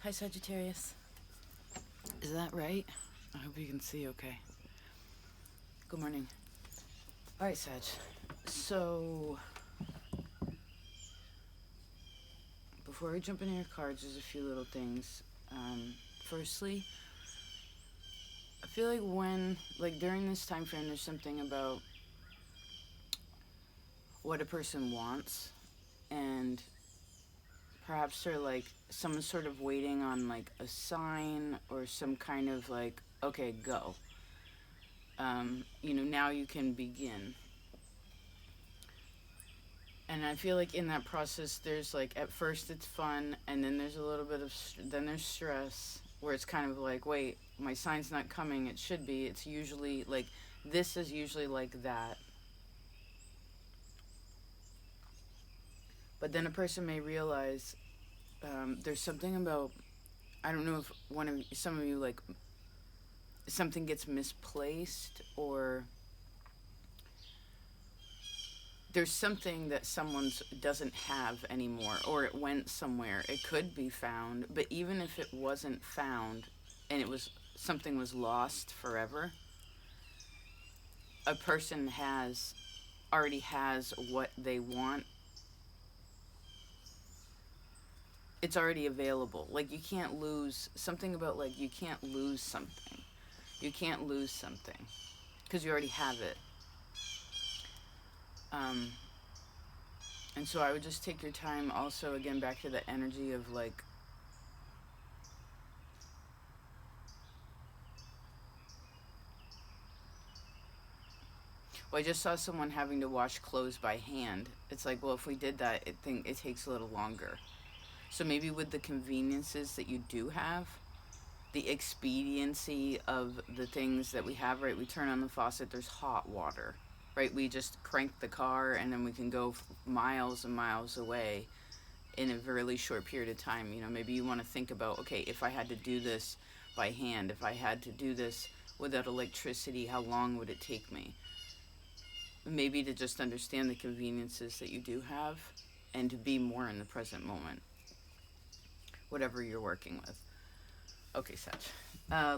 Hi, Sagittarius. Is that right? I hope you can see okay. Good morning. All right, Sag. So, before we jump into your cards, there's a few little things. Firstly, I feel like during this time frame, there's something about what a person wants, and perhaps they're like someone's sort of waiting on like a sign or some kind of like, okay, go. Now you can begin. And I feel like in that process, there's like at first it's fun, and then there's a little bit of then there's stress where it's kind of like, wait, my sign's not coming. It should be. It's usually like this is usually like that. But then a person may realize there's something about, I don't know if some of you like something gets misplaced, or there's something that someone's doesn't have anymore, or it went somewhere. It could be found, but even if it wasn't found and it was something was lost forever, a person already has what they want. It's already available. Like you can't lose something about like you can't lose something. You can't lose something because you already have it. And so I would just take your time also, again, back to the energy of like, well, I just saw someone having to wash clothes by hand. It's like, well, if we did that, it takes a little longer. So maybe with the conveniences that you do have, the expediency of the things that we have, right? We turn on the faucet, there's hot water, right? We just crank the car and then we can go miles and miles away in a really short period of time. Maybe you want to think about, okay, if I had to do this by hand, if I had to do this without electricity, how long would it take me? Maybe to just understand the conveniences that you do have and to be more in the present moment, whatever you're working with. Okay, Sag.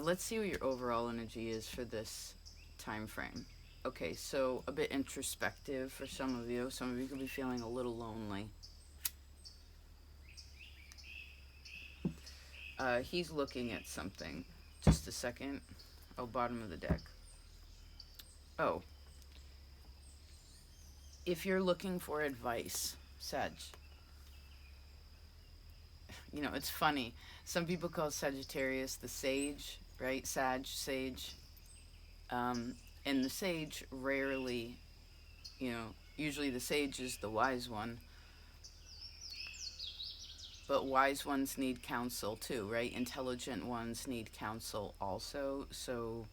Let's see what your overall energy is for this time frame. Okay, so a bit introspective for some of you. Some of you could be feeling a little lonely. He's looking at something. Just a second. Oh, bottom of the deck. Oh. If you're looking for advice, Sag, it's funny. Some people call Sagittarius the sage, right? Sage. And the sage rarely, usually the sage is the wise one. But wise ones need counsel too, right? Intelligent ones need counsel also. So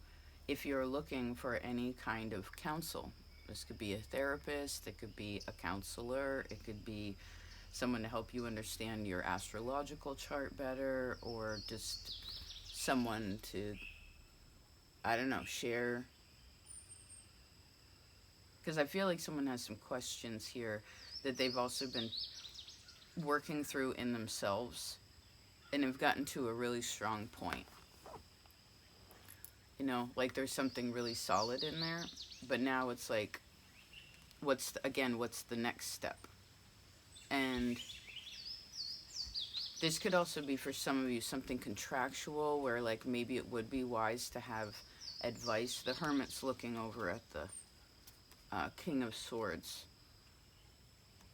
if you're looking for any kind of counsel, this could be a therapist, it could be a counselor, it could be someone to help you understand your astrological chart better, or just someone to, I don't know, share. Because I feel like someone has some questions here that they've also been working through in themselves and have gotten to a really strong point. Like there's something really solid in there, but now it's like, what's the next step? And this could also be for some of you something contractual where like maybe it would be wise to have advice. The Hermit's looking over at the King of Swords.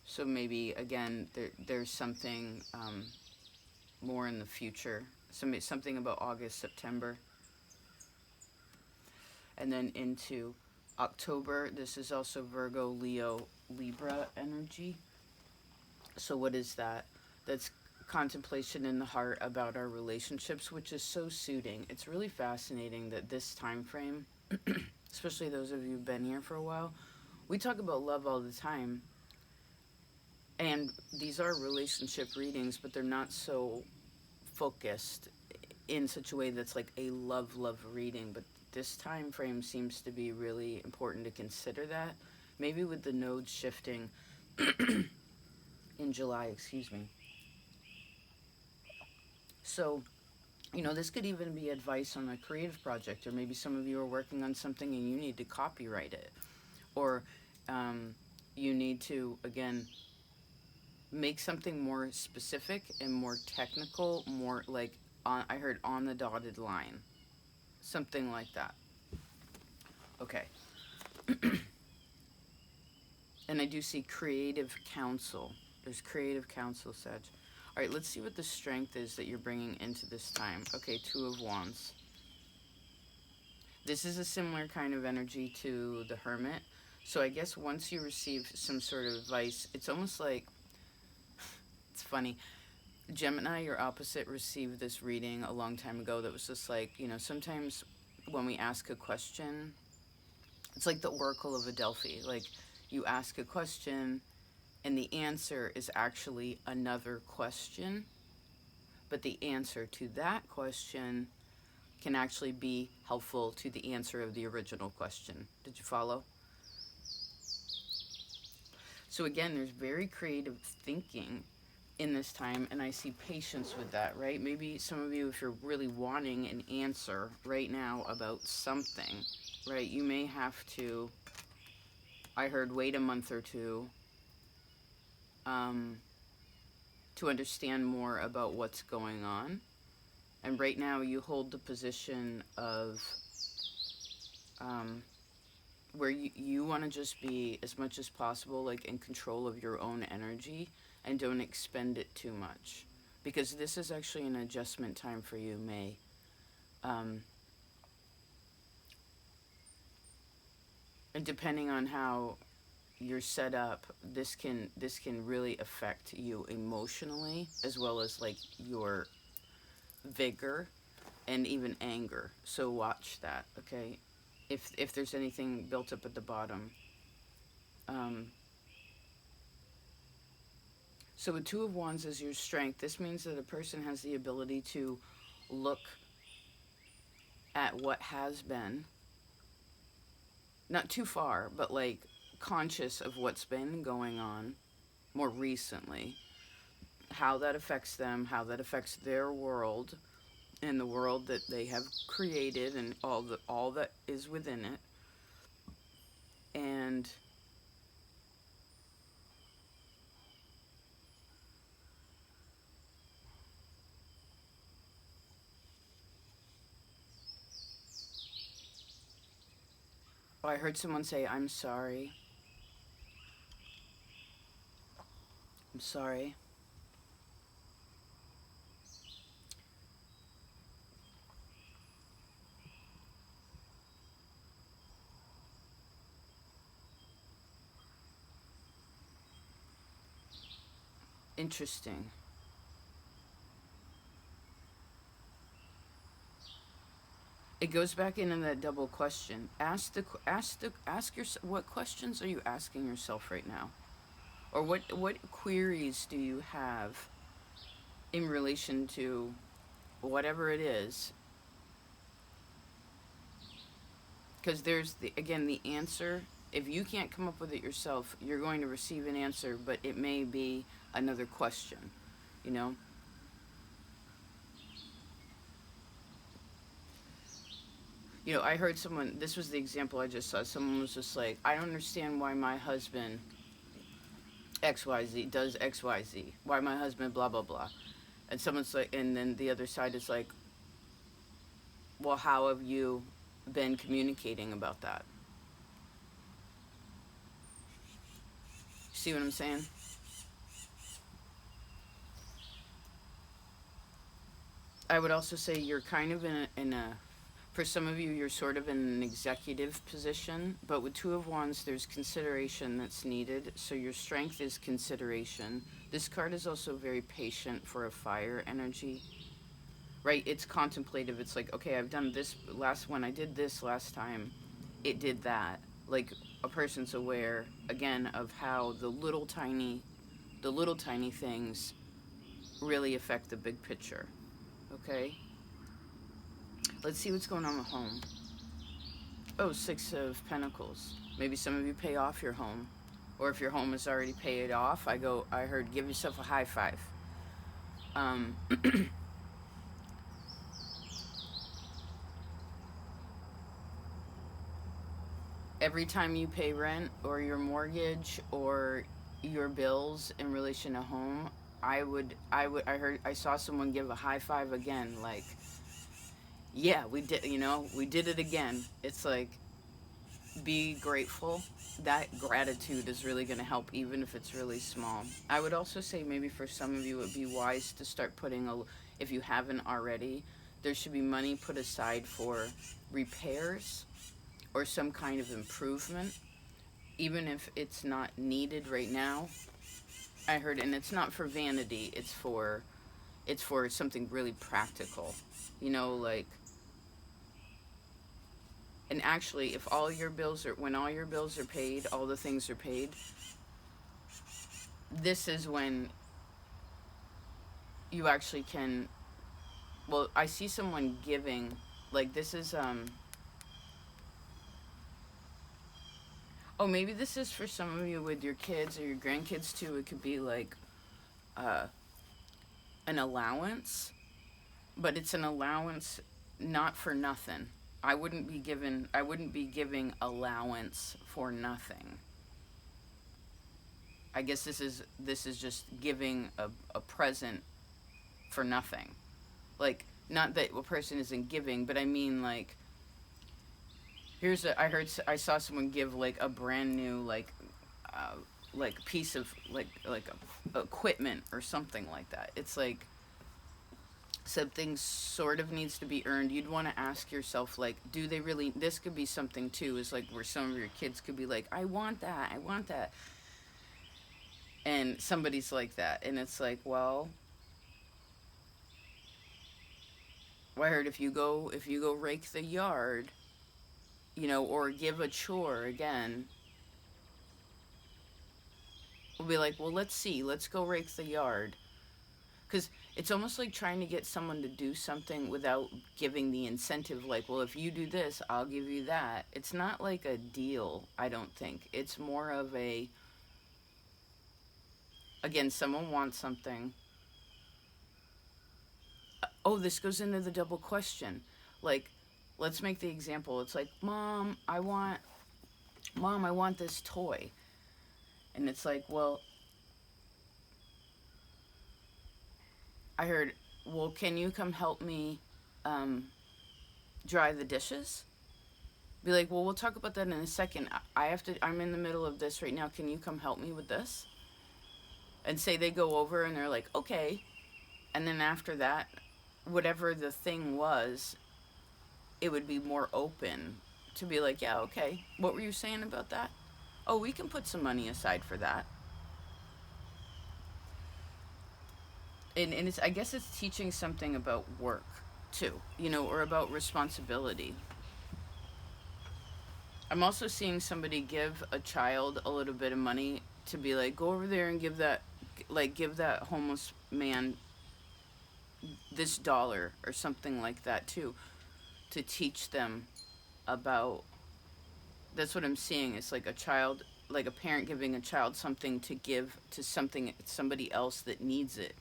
So maybe, again, there's something more in the future. Something about August, September. And then into October, this is also Virgo, Leo, Libra energy. So what is that? That's contemplation in the heart about our relationships, which is so suiting. It's really fascinating that this time frame, especially those of you who've been here for a while, we talk about love all the time. And these are relationship readings, but they're not so focused in such a way that's like a love reading. But this time frame seems to be really important to consider that. Maybe with the nodes shifting in July, excuse me. also, this could even be advice on a creative project, or maybe some of you are working on something and you need to copyright it, or you need to, again, make something more specific and more technical, more like, I heard on the dotted line, something like that. Okay. And I do see creative counsel. There's creative counsel, Sag. All right, let's see what the strength is that you're bringing into this time. Okay, Two of Wands. This is a similar kind of energy to the Hermit. So I guess once you receive some sort of advice, it's almost like, it's funny. Gemini, your opposite, received this reading a long time ago that was just like, sometimes when we ask a question, it's like the Oracle of Adelphi. Like, you ask a question and the answer is actually another question, but the answer to that question can actually be helpful to the answer of the original question. Did you follow? So again, there's very creative thinking in this time, and I see patience with that, right? Maybe some of you, if you're really wanting an answer right now about something, right, you may have to, I heard, wait a month or two to understand more about what's going on. And right now you hold the position of where you want to just be as much as possible like in control of your own energy, and don't expend it too much, because this is actually an adjustment time for you, May. And depending on how you're set up, this can really affect you emotionally, as well as like your vigor and even anger. So watch that, okay? If there's anything built up at the bottom. So with Two of Wands as your strength, this means that a person has the ability to look at what has been, not too far, but like conscious of what's been going on more recently, how that affects them, how that affects their world, and the world that they have created, and all that is within it. And I heard someone say, I'm sorry. I'm sorry. Interesting. It goes back into that double question. Ask yourself, what questions are you asking yourself right now? Or what queries do you have in relation to whatever it is? Because there's again the answer. If you can't come up with it yourself, you're going to receive an answer, but it may be another question, you know? I heard someone, this was the example I just saw. Someone was just like, I don't understand why my husband XYZ does XYZ. Why my husband blah, blah, blah. And someone's like, and then the other side is like, well, how have you been communicating about that? See what I'm saying? I would also say you're kind of in a for some of you, you're sort of in an executive position, but with Two of Wands, there's consideration that's needed. So your strength is consideration. This card is also very patient for a fire energy, right? It's contemplative. It's like, okay, I've done this when I did this last time, it did that. Like a person's aware, again, of how the little tiny things really affect the big picture, okay? Let's see what's going on with home. Oh, Six of Pentacles. Maybe some of you pay off your home. Or if your home is already paid off, I heard give yourself a high five. every time you pay rent or your mortgage or your bills in relation to home, I saw someone give a high five again, like, yeah, we did, we did it again. It's like, be grateful. That gratitude is really going to help, even if it's really small. I would also say maybe for some of you, it would be wise to start putting if you haven't already, there should be money put aside for repairs or some kind of improvement, even if it's not needed right now. I heard, and it's not for vanity. It's for something really practical. Like, and actually, if all your bills are when all your bills are paid, all the things are paid, this is when you actually can. Well, I see someone giving, like, this is oh, maybe this is for some of you with your kids or your grandkids too. It could be like uh an allowance, but it's an allowance not for nothing. I wouldn't be giving allowance for nothing. I guess this is just giving a present for nothing. Like, not that a person isn't giving, but I mean, like, I saw someone give like a brand new, uh piece of, equipment or something like that. It's like something sort of needs to be earned. You'd want to ask yourself, like, do they really? This could be something too, is like where some of your kids could be like, I want that, I want that. And somebody's like that. And it's like, well, I heard if you go rake the yard, or give a chore again, we'll be like, well, let's see, let's go rake the yard. Because it's almost like trying to get someone to do something without giving the incentive, like, well, if you do this, I'll give you that. It's not like a deal, I don't think. It's more of again, someone wants something. Oh, this goes into the double question. Like, let's make the example. It's like, Mom, I want this toy. And it's like, well, I heard, well, can you come help me um, dry the dishes? Be like, well, we'll talk about that in a second. I'm in the middle of this right now. Can you come help me with this? And say they go over and they're like, okay. And then after that, whatever the thing was, it would be more open to be like, yeah, okay. What were you saying about that? Oh, we can put some money aside for that. And I guess it's teaching something about work too, or about responsibility. I'm also seeing somebody give a child a little bit of money to be like, go over there and give that homeless man this dollar or something like that too, to teach them about. That's what I'm seeing. It's like a child, like a parent giving a child something to give to somebody else that needs it.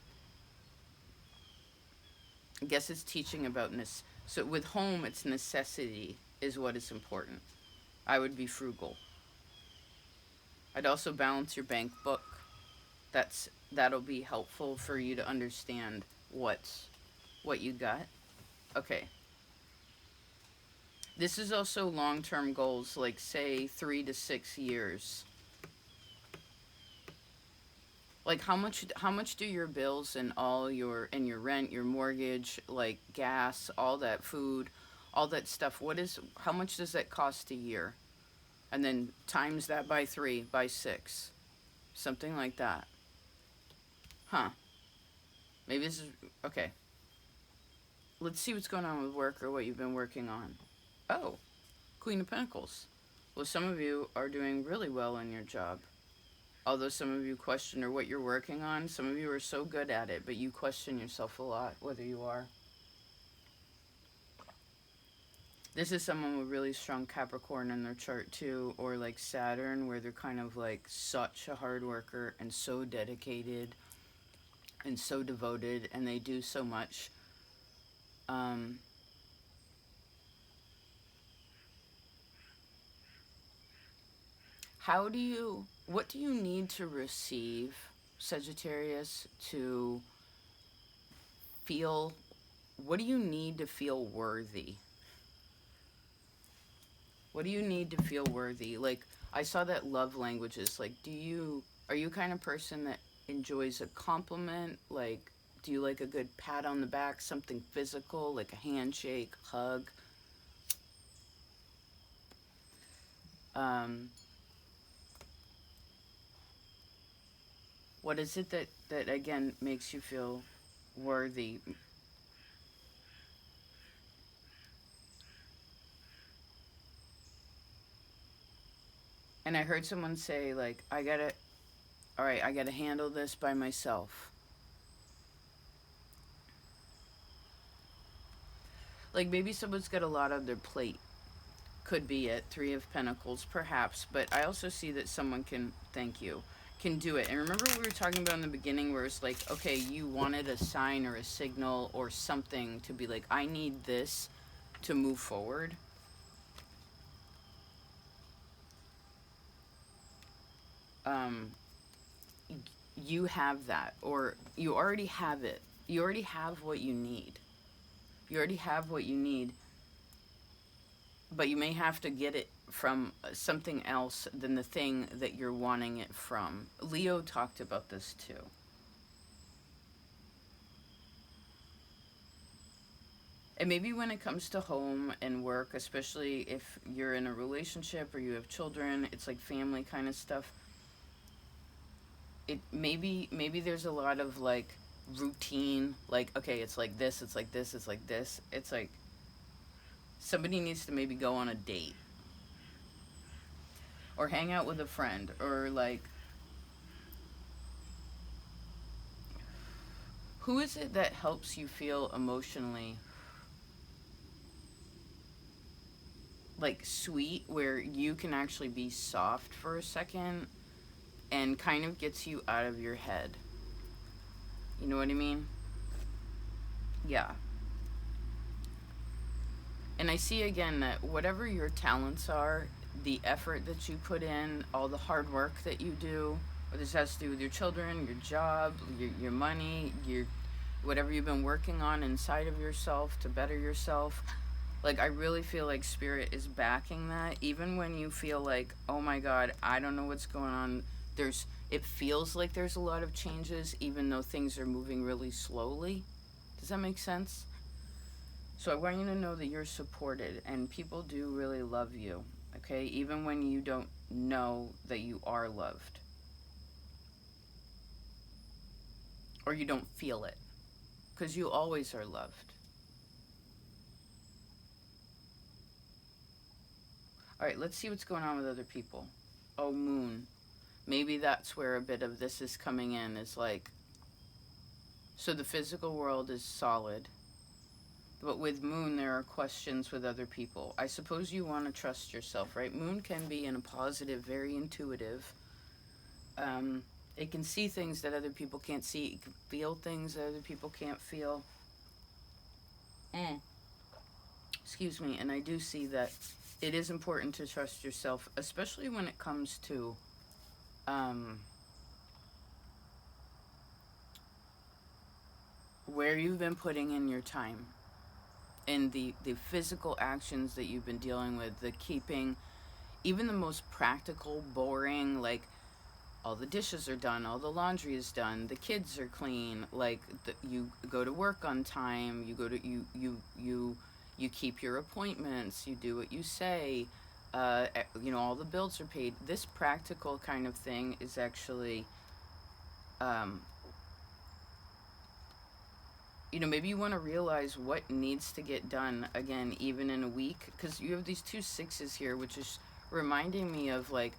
I guess it's teaching about this. So with home, it's necessity is what is important. I would be frugal. I'd also balance your bank book. That'll be helpful for you to understand what you got. Okay. This is also long-term goals, like say 3 to 6 years. Like, how much do your bills and your rent, your mortgage, like gas, all that food, all that stuff, how much does that cost a year? And then times that by 3, by 6. Something like that. Huh. Maybe this is okay. Let's see what's going on with work or what you've been working on. Oh, Queen of Pentacles. Well, some of you are doing really well in your job. Although some of you question or what you're working on, some of you are so good at it, but you question yourself a lot, whether you are. This is someone with really strong Capricorn in their chart too, or like Saturn, where they're kind of like such a hard worker and so dedicated and so devoted, and they do so much. Um, What do you need to receive, Sagittarius, to feel, what do you need to feel worthy? What do you need to feel worthy? Like, I saw that love languages. Like, are you kind of person that enjoys a compliment? Like, do you like a good pat on the back, something physical, like a handshake, hug? Um, what is it that again makes you feel worthy? And I heard someone say, like, all right, I gotta handle this by myself. Like, maybe someone's got a lot on their plate. Could be it. Three of Pentacles, perhaps. But I also see that someone can, thank you, can do it. And remember what we were talking about in the beginning where it's like, okay, you wanted a sign or a signal or something to be like, I need this to move forward. Um, you have that, or you already have it. You already have what you need. You already have what you need, but you may have to get it from something else than the thing that you're wanting it from. Leo talked about this too. And maybe when it comes to home and work, especially if you're in a relationship or you have children, it's like family kind of stuff. It maybe there's a lot of like routine, like okay, it's like this, it's like this, it's like this. It's like somebody needs to maybe go on a date or hang out with a friend or like who is it that helps you feel emotionally like sweet where you can actually be soft for a second and kind of gets you out of your head. You know what I mean? Yeah. And I see again that whatever your talents are, the effort that you put in, all the hard work that you do, whether this has to do with your children, your job, your money, your whatever you've been working on inside of yourself to better yourself. Like I really feel like spirit is backing that, even when you feel like, oh my God, I don't know what's going on. It feels like there's a lot of changes, even though things are moving really slowly. Does that make sense? So I want you to know that you're supported and people do really love you, okay? Even when you don't know that you are loved or you don't feel it, because you always are loved. All right, let's see what's going on with other people. Oh, Moon. Maybe that's where a bit of this is coming in. Is like, so the physical world is solid, but with Moon, there are questions with other people. I suppose you want to trust yourself, right? Moon can be in a positive, very intuitive. Um, it can see things that other people can't see. It can feel things that other people can't feel. Mm. Excuse me. And I do see that it is important to trust yourself, especially when it comes to um, where you've been putting in your time and the physical actions that you've been dealing with, the keeping, even the most practical, boring, like all the dishes are done, all the laundry is done, the kids are clean, like you go to work on time, you go to you keep your appointments, you do what you say, all the bills are paid. This practical kind of thing is actually um, maybe you want to realize what needs to get done again, even in a week, because you have these two sixes here, which is reminding me of like,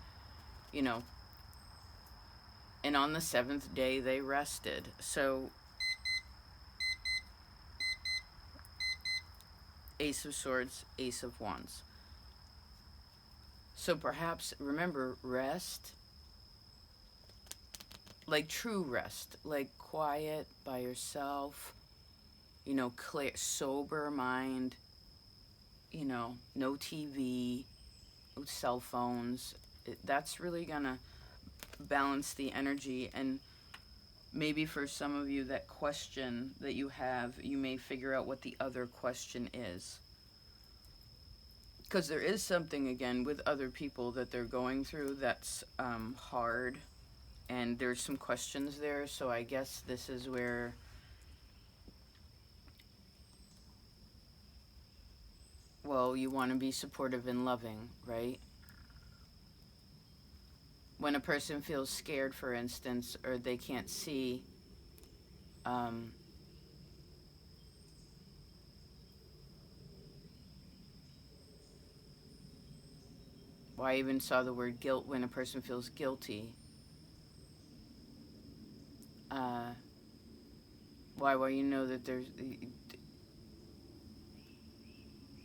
you know, and on the seventh day they rested. So, Ace of Swords, Ace of Wands. So perhaps remember rest, like true rest, like quiet by yourself, clear, sober mind, no TV, no cell phones, That's really gonna balance the energy. And maybe for some of you, that question that you have, you may figure out what the other question is. Because there is something, again, with other people that they're going through that's hard. And there's some questions there. So I guess this is where, well, you want to be supportive and loving, right? When a person feels scared, for instance, or they can't see, um, well, I even saw the word guilt when a person feels guilty. Uh, why? Well, you know that there's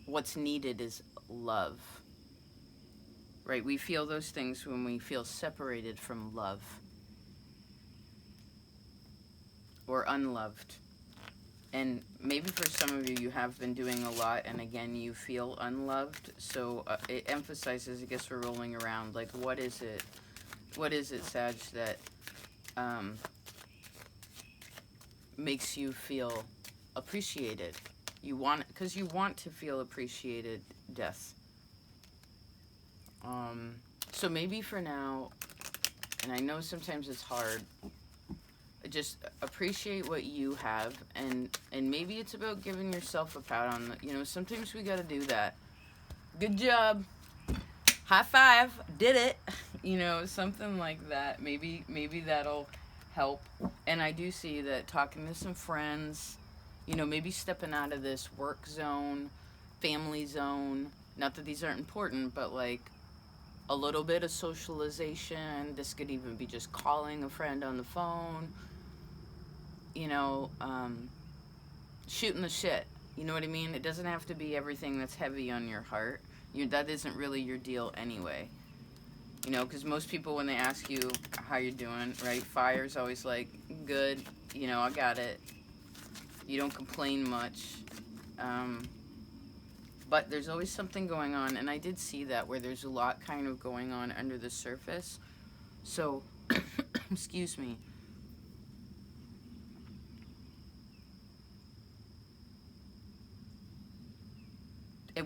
what's needed is love, right? We feel those things when we feel separated from love or unloved. And maybe for some of you, you have been doing a lot, and again, you feel unloved. So it emphasizes, I guess we're rolling around, like, what is it? What is it, Sag, that makes you feel appreciated? You want, because you want to feel appreciated, Death. So maybe for now, and I know sometimes it's hard, just appreciate what you have, and maybe it's about giving yourself a pat on the, you know, sometimes we got to do that. Good job. High five. Did it. You know, something like that. Maybe that'll help. And I do see that talking to some friends, you know, maybe stepping out of this work zone, family zone. Not that these aren't important, but like a little bit of socialization. This could even be just calling a friend on the phone. You know, shooting the shit. You know what I mean? It doesn't have to be everything that's heavy on your heart. That isn't really your deal anyway. You know, because most people, when they ask you how you're doing, right? Fire's always like, good. You know, I got it. You don't complain much. But there's always something going on. And I did see that, where there's a lot kind of going on under the surface. So, excuse me.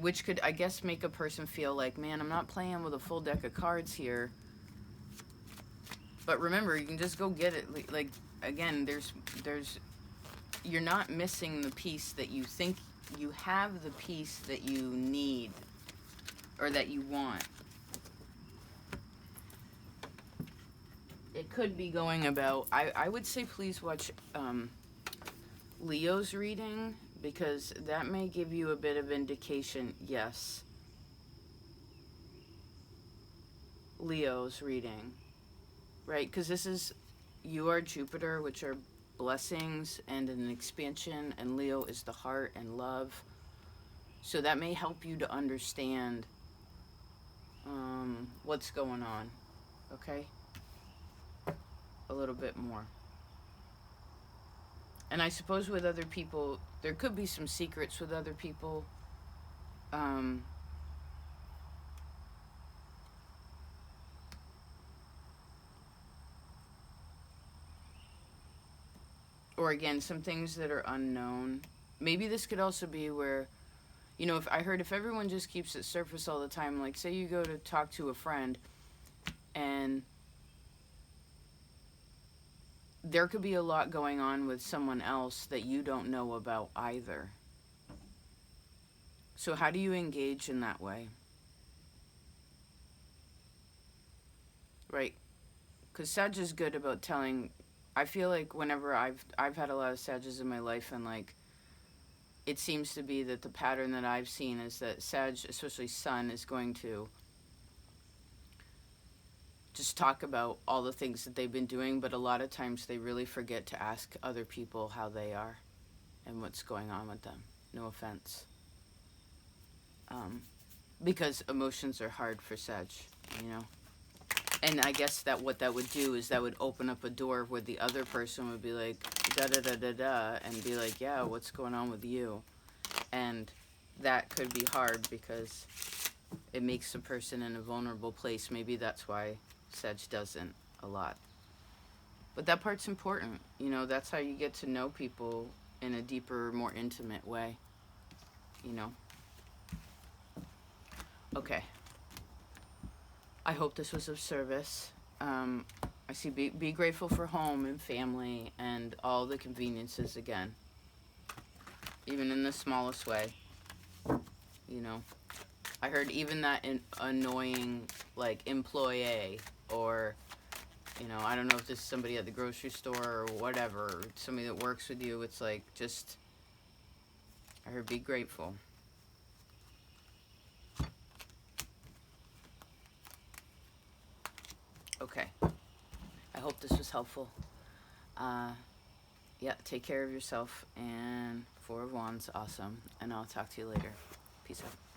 Which could, I guess, make a person feel like, man, I'm not playing with a full deck of cards here. But remember, you can just go get it. Like, again, you're not missing the piece that you think you have, the piece that you need or that you want. It could be going about, I would say please watch Leo's reading, because that may give you a bit of indication. Yes, Leo's reading, right? Because this is, you are Jupiter, which are blessings and an expansion, and Leo is the heart and love. So that may help you to understand what's going on, okay? A little bit more. And I suppose with other people, there could be some secrets with other people. Or again, some things that are unknown. Maybe this could also be where, you know, if everyone just keeps it surface all the time, like say you go to talk to a friend and there could be a lot going on with someone else that you don't know about either. So how do you engage in that way? Right? Because Sag is good about telling. I feel like whenever I've had a lot of Sages in my life, and like it seems to be that the pattern that I've seen is that Sag, especially Sun, is going to just talk about all the things that they've been doing, but a lot of times they really forget to ask other people how they are and what's going on with them. No offense. Because emotions are hard for Sag, you know? And I guess that what that would do is that would open up a door where the other person would be like, da-da-da-da-da, and be like, yeah, what's going on with you? And that could be hard because it makes the person in a vulnerable place. Maybe that's why Sag doesn't a lot. But that part's important. You know, that's how you get to know people in a deeper, more intimate way. You know? Okay. I hope this was of service. I see be grateful for home and family and all the conveniences again. Even in the smallest way. You know? I heard even that annoying, like, employee or, you know, I don't know if this is somebody at the grocery store or whatever, somebody that works with you. It's like, just, I heard be grateful. Okay. I hope this was helpful. Yeah, take care of yourself. And Four of Wands, awesome. And I'll talk to you later. Peace out.